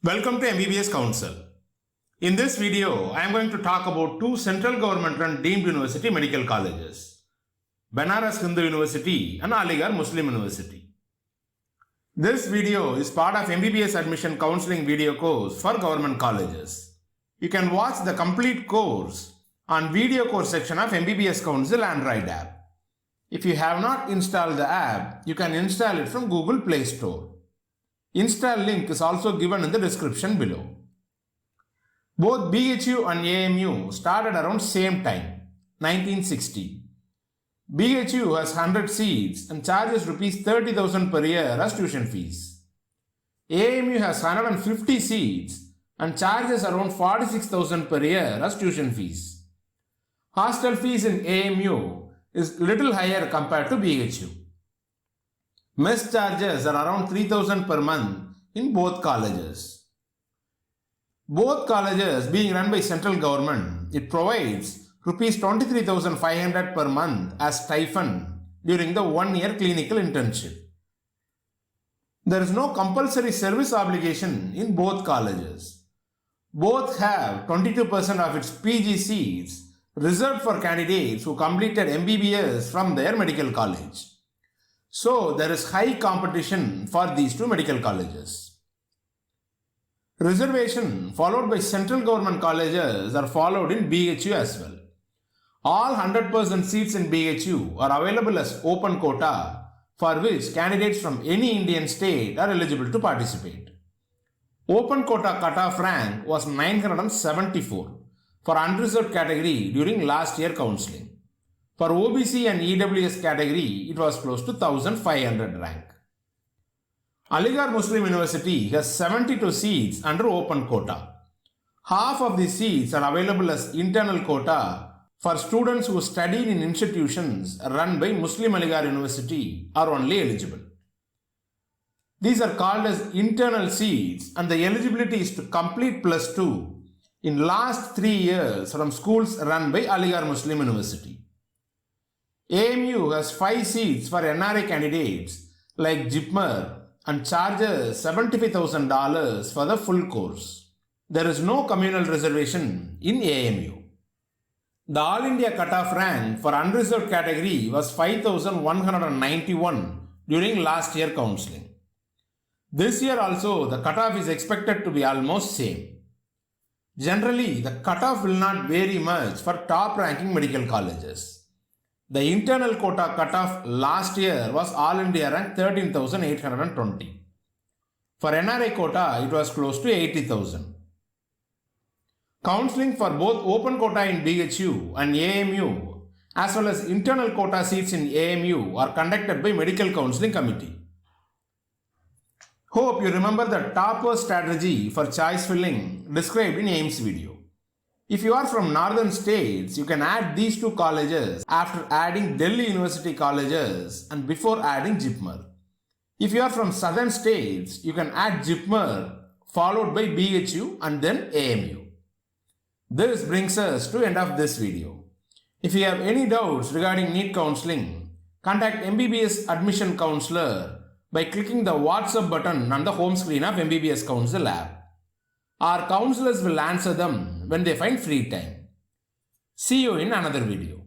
Welcome to MBBS Council. In this video, I am going to talk about two central government run deemed university medical colleges, Benaras Hindu University and Aligarh Muslim University. This video is part of MBBS admission counseling video course for government colleges. You can watch the complete course on video course section of MBBSCouncil Android app. If you have not installed the app, you can install it from Google Play Store. Install link is also given in the description below. Both BHU and AMU started around same time, 1960. BHU has 100 seats and charges Rs 30,000 per year as tuition fees. AMU has 150 seats and charges around 46,000 per year as tuition fees. Hostel fees in AMU is little higher compared to BHU. Mess charges are around 3,000 per month in both colleges. Both colleges being run by central government, it provides Rs 23,500 per month as stipend during the 1-year clinical internship. There is no compulsory service obligation in both colleges. Both have 22% of its PG seats reserved for candidates who completed MBBS from their medical college. So, there is high competition for these two medical colleges. Reservation followed by central government colleges are followed in BHU as well. All 100% seats in BHU are available as open quota for which candidates from any Indian state are eligible to participate. Open quota cutoff rank was 974 for unreserved category during last year counselling. For OBC and EWS category, it was close to 1,500 rank. Aligarh Muslim University has 72 seats under open quota. Half of these seats are available as internal quota for students who study in institutions run by Muslim Aligarh University are only eligible. These are called as internal seats and the eligibility is to complete +2 in last 3 years from schools run by Aligarh Muslim University. AMU has 5 seats for NRI candidates like JIPMER and charges $75,000 for the full course. There is no communal reservation in AMU. The All India cutoff rank for unreserved category was 5,191 during last year counselling. This year also the cutoff is expected to be almost same. Generally, the cutoff will not vary much for top ranking medical colleges. The internal quota cutoff last year was All India rank 13,820. For NRI quota, it was close to 80,000. Counselling for both open quota in BHU and AMU as well as internal quota seats in AMU are conducted by Medical Counselling Committee. Hope you remember the topper strategy for choice filling described in AIMS video. If you are from northern states, you can add these two colleges after adding Delhi University colleges and before adding JIPMER. If you are from southern states, you can add JIPMER followed by BHU and then AMU. This brings us to end of this video. If you have any doubts regarding NEET counselling, contact MBBS admission counselor by clicking the WhatsApp button on the home screen of MBBSCouncil app. Our counselors will answer them when they find free time. See you in another video.